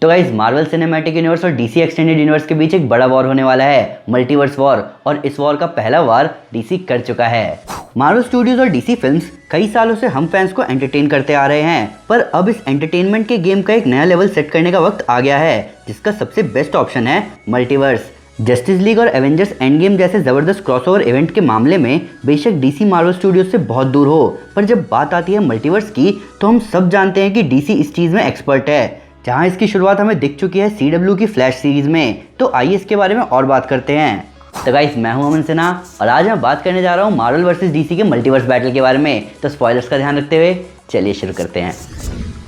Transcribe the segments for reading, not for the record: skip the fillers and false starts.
तो guys Marvel cinematic universe और DC extended universe के बीच एक बड़ा वॉर होने वाला है, मल्टीवर्स वॉर। और इस वॉर का पहला वार डीसी कर चुका है। मार्वल स्टूडियोज और डीसी फिल्म्स कई सालों से हम फैंस को एंटरटेन करते आ रहे हैं, पर अब इस एंटरटेनमेंट के गेम का एक नया लेवल सेट करने का वक्त आ गया है, जिसका सबसे बेस्ट ऑप्शन है मल्टीवर्स। जस्टिस लीग और एवेंजर्स एंड गेम जैसे जबरदस्त क्रॉसओवर इवेंट के मामले में बेशक डीसी मार्वल स्टूडियोज से बहुत दूर हो, पर जब बात आती है मल्टीवर्स की तो हम सब जानते हैं कि डीसी इस चीज में एक्सपर्ट है। जहां इसकी शुरुआत हमें दिख चुकी है CW की फ्लैश सीरीज में, तो आइए इसके बारे में और बात करते हैं। तो गाइस मैं हूं अमन सिन्हा और आज मैं बात करने जा रहा हूं मार्वल वर्सेस डीसी के मल्टीवर्स बैटल के बारे में। तो स्पॉयलर्स का ध्यान रखते हुए चलिए शुरू करते हैं।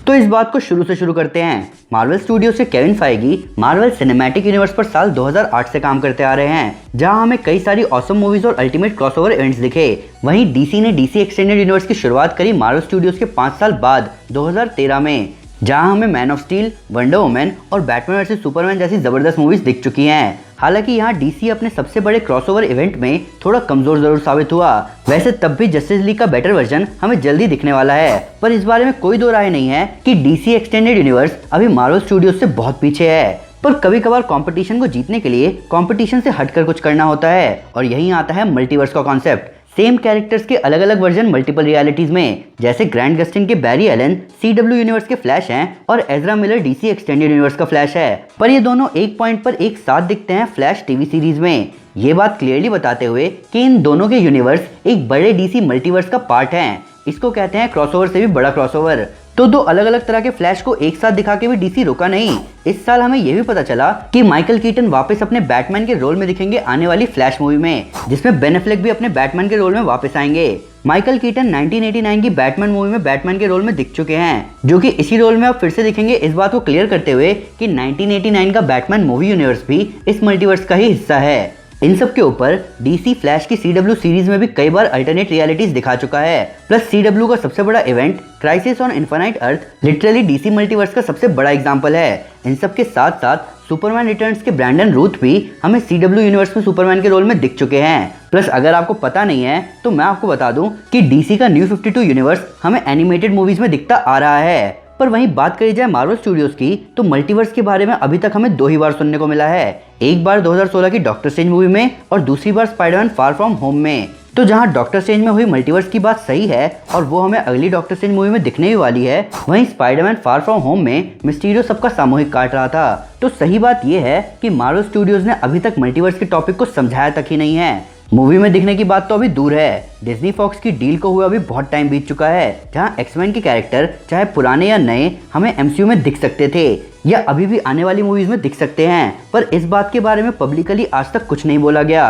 तो इस बात को शुरू से शुरू करते हैं। मार्वल स्टूडियो से Kevin Feige Marvel cinematic universe पर साल 2008 से काम करते आ रहे हैं, जहां हमें कई सारी ऑसम मूवीज और अल्टीमेट क्रॉसओवर इवेंट्स दिखे। वहीं डीसी ने डीसी एक्सटेंडेड यूनिवर्स की शुरुआत करी मार्वल स्टूडियोज के 5 साल बाद 2013 में, जहां हमें man of steel, wonder woman और बैटमैन वर्सेस सुपरमैन जैसी जबरदस्त मूवीज दिख चुकी हैं। हालांकि यहाँ डीसी अपने सबसे बड़े क्रॉसओवर इवेंट में थोड़ा कमजोर जरूर साबित हुआ। वैसे तब भी जस्टिस लीग का बेटर वर्जन हमें जल्दी दिखने वाला है, पर इस बारे में कोई दो राय नहीं है कि डीसी एक्सटेंडेड यूनिवर्स अभी मार्वल स्टूडियोज से बहुत पीछे है। पर कभी कभार कंपटीशन को जीतने के लिए कंपटीशन से हटकर कुछ करना होता है, और यही आता है मल्टीवर्स का कॉन्सेप्ट। सेम कैरेक्टर्स के अलग अलग वर्जन मल्टीपल रियलिटीज में, जैसे ग्रैंड गस्टिन के बैरी एलन CW यूनिवर्स के फ्लैश हैं और Ezra Miller DC extended universe का फ्लैश है, पर ये दोनों एक पॉइंट पर एक साथ दिखते हैं फ्लैश टीवी सीरीज में। ये बात क्लियरली बताते हुए कि इन दोनों के यूनिवर्स एक बड़े डीसी मल्टीवर्स का पार्ट हैं। इसको कहते हैं क्रॉसओवर से भी बड़ा क्रॉसओवर। तो दो अलग अलग तरह के फ्लैश को एक साथ दिखा के भी डीसी रुका नहीं। इस साल हमें यह भी पता चला कि माइकल कीटन वापस अपने बैटमैन के रोल में दिखेंगे आने वाली फ्लैश मूवी में, जिसमें बेन एफ्लेक भी अपने बैटमैन के रोल में वापस आएंगे। माइकल कीटन 1989 की बैटमैन मूवी में बैटमैन के रोल में दिख चुके हैं, जो कि इसी रोल में अब फिर से दिखेंगे, इस बात को क्लियर करते हुए कि 1989 का बैटमैन मूवी यूनिवर्स भी इस मल्टीवर्स का ही हिस्सा है। इन सब के ऊपर डीसी फ्लैश की CW सीरीज में भी कई बार अल्टरनेट रियलिटीज दिखा चुका है। प्लस CW का सबसे बड़ा event crisis on infinite earth literally DC multiverse का सबसे बड़ा एग्जांपल है। इन सब के साथ साथ सुपरमैन रिटर्न्स के ब्रैंडन रूथ भी हमें CW यूनिवर्स में सुपरमैन के रोल में दिख चुके हैं। प्लस अगर आपको पता नहीं है तो मैं आपको बता दूं कि डीसी का न्यू 52 यूनिवर्स हमें एनिमेटेड मूवीज में दिखता आ रहा है। पर वहीं बात करी जाए मार्वल स्टूडियोज की, तो मल्टीवर्स के बारे में अभी तक हमें 2 ही बार सुनने को मिला है। एक बार 2016 की डॉक्टर स्ट्रेंज मूवी में और दूसरी बार स्पाइडरमैन फार फ्रॉम होम में। तो जहां डॉक्टर स्ट्रेंज में हुई मल्टीवर्स की बात सही है और वो हमें अगली डॉक्टर स्ट्रेंज मूवी में दिखने ही वाली है, वहीं स्पाइडरमैन फार फ्रॉम होम में मिस्टीरियो सबका सामूहिक काट रहा था। तो सही बात यह है कि मार्वल स्टूडियोज ने अभी तक मल्टीवर्स के टॉपिक को समझाया तक ही नहीं है। मूवी में दिखने की बात तो अभी दूर है, डिज्नी फॉक्स की डील को हुए अभी बहुत टाइम बीत चुका है, जहां एक्समैन के कैरेक्टर चाहे पुराने या नए हमें MCU में दिख सकते थे या अभी भी आने वाली मूवीज में दिख सकते हैं। पर इस बात के बारे में पब्लिकली आज तक कुछ नहीं बोला गया।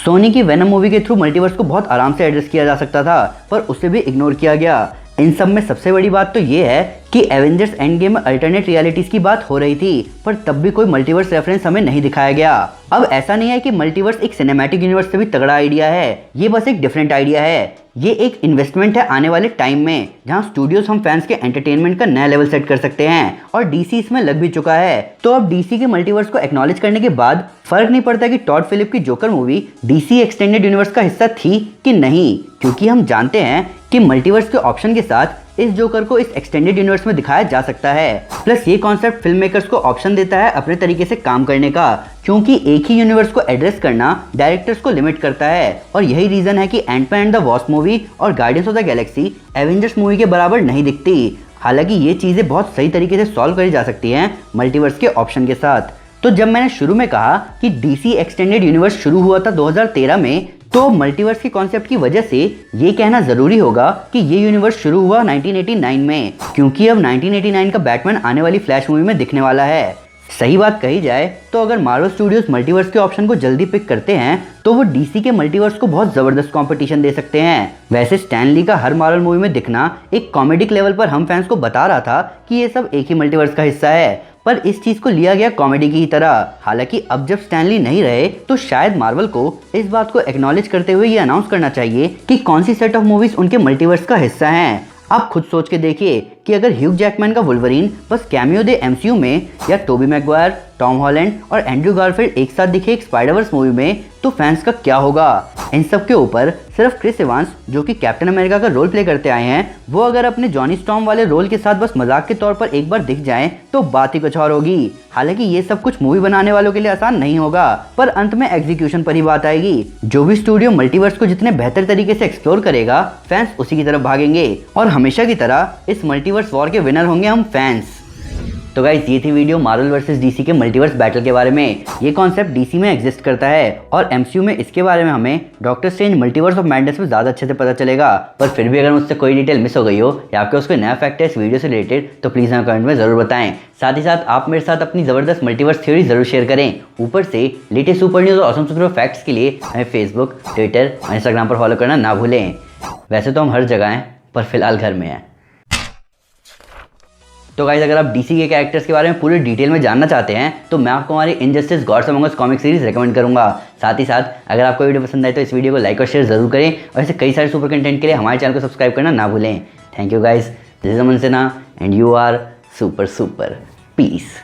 सोनी की वेनम मूवी के थ्रू मल्टीवर्स को बहुत आराम से एड्रेस किया जा सकता था, पर उसे भी इग्नोर किया गया। इन सब में सबसे बड़ी बात तो ये है कि एवेंजर्स एंड गेम में अल्टरनेट रियलिटीज की बात हो रही थी, पर तब भी कोई मल्टीवर्स रेफरेंस हमें नहीं दिखाया गया। अब ऐसा नहीं है कि मल्टीवर्स एक सिनेमैटिक यूनिवर्स से भी तगड़ा आइडिया है, ये बस एक डिफरेंट आइडिया है। ये एक इन्वेस्टमेंट है आने वाले टाइम में, जहां स्टूडियोज हम फैंस के एंटरटेनमेंट का नया लेवल सेट कर सकते हैं, और डीसी इसमें लग भी चुका है। तो अब डीसी के मल्टीवर्स को एक्नॉलेज करने के बाद फर्क नहीं पड़ता कि टॉड फिलिप की joker movie DC extended universe का हिस्सा थी कि नहीं, क्योंकि हम जानते हैं कि मल्टीवर्स के ऑप्शन के साथ इस जोकर को इस एक्सटेंडेड यूनिवर्स में दिखाया जा सकता है। प्लस ये कॉन्सेप्ट फिल्म मेकर्स को ऑप्शन देता है अपने तरीके से काम करने का, क्योंकि एक ही यूनिवर्स को एड्रेस करना डायरेक्टर्स को लिमिट करता है। और यही रीजन है कि Ant Man and the Wasp movie और Guardians of the Galaxy Avengers movie के बराबर नहीं दिखती। हालांकि ये चीजें बहुत सही तरीके से सॉल्व करी जा सकती हैं मल्टीवर्स के ऑप्शन के साथ। तो जब मैंने शुरू में कहा कि डीसी एक्सटेंडेड यूनिवर्स शुरू हुआ था 2013 में, तो मल्टीवर्स के कॉन्सेप्ट की वजह से ये कहना जरूरी होगा कि ये यूनिवर्स शुरू हुआ 1989 में, क्योंकि अब 1989 का बैटमैन आने वाली फ्लैश मूवी में दिखने वाला है। सही बात कही जाए तो अगर मार्वल स्टूडियोज मल्टीवर्स के ऑप्शन को जल्दी पिक करते हैं तो वो डीसी के मल्टीवर्स को बहुत जबरदस्त कंपटीशन दे सकते हैं। वैसे स्टैन ली का हर मार्वल मूवी में दिखना एक कॉमेडिक लेवल पर हम फैंस को बता रहा था कि ये सब एक ही मल्टीवर्स का हिस्सा है, पर इस चीज को लिया गया कॉमेडी की ही तरह। हालांकि अब जब स्टैन ली नहीं रहे तो शायद मार्वल को इस बात को एक्नॉलेज करते हुए ये अनाउंस करना चाहिए कि कौन सी सेट ऑफ मूवीज उनके मल्टीवर्स का हिस्सा हैं। आप खुद सोच के देखिए कि अगर ह्यूग जैकमैन का वुल्वरीन बस कैमियो दे एमसीयू में, या टोबी मैगवायर, टॉम हॉलैंड और एंड्रू गारफील्ड एक साथ दिखे एक स्पाइडरवर्स मूवी में, तो फैंस का क्या होगा। इन सब के ऊपर सिर्फ क्रिस इवांस, जो कि कैप्टन अमेरिका का रोल प्ले करते आए हैं, वो अगर अपने जॉनी स्टॉर्म वाले रोल के साथ बस मजाक के तौर पर एक बार दिख जाएं तो बात ही कुछ और होगी। हालांकि ये सब कुछ मूवी बनाने वालों के लिए आसान नहीं होगा, पर अंत में एग्जीक्यूशन पर ही बात आएगी। जो भी स्टूडियो मल्टीवर्स को जितने बेहतर तरीके से एक्सप्लोर करेगा, फैंस उसी की तरफ भागेंगे और हमेशा की तरह इस मल्टीवर्स वॉर के विनर होंगे हम फैंस। तो गाइस, ये थी वीडियो मार्वल वर्सेस डीसी के मल्टीवर्स बैटल के बारे में। ये कॉन्सेप्ट डीसी में एग्जिस्ट करता है और एमसीयू में इसके बारे में हमें doctor strange multiverse of madness में ज़्यादा अच्छे से पता चलेगा। पर फिर भी अगर मुझसे कोई डिटेल मिस हो गई हो या आपके उसको नया फैक्ट है इस वीडियो से रिलेटेड, तो प्लीज़ हमें कमेंट में ज़रूर बताएं। साथ ही साथ आप मेरे साथ अपनी ज़बरदस्त मल्टीवर्स थ्योरी ज़रूर शेयर करें। ऊपर से लेटेस्ट सुपर न्यूज़ और ऑसम सुपर फैक्ट्स के लिए हमें फेसबुक, ट्विटर और इंस्टाग्राम पर फॉलो करना ना भूलें। वैसे तो हम हर जगह हैं, पर फिलहाल घर में हैं। तो गाइस, अगर आप डीसी के कैरेक्टर्स के बारे में पूरी डिटेल में जानना चाहते हैं तो मैं आपको हमारी इनजस्टिस गॉड्स अमंग अस कॉमिक सीरीज रेकमेंड करूंगा। साथ ही साथ अगर आपको वीडियो पसंद आए तो इस वीडियो को लाइक और शेयर जरूर करें और ऐसे कई सारे सुपर कंटेंट के लिए हमारे चैनल को सब्सक्राइब करना ना भूलें। Thank you guys, this is Aman Sinha and you are super super. Piece.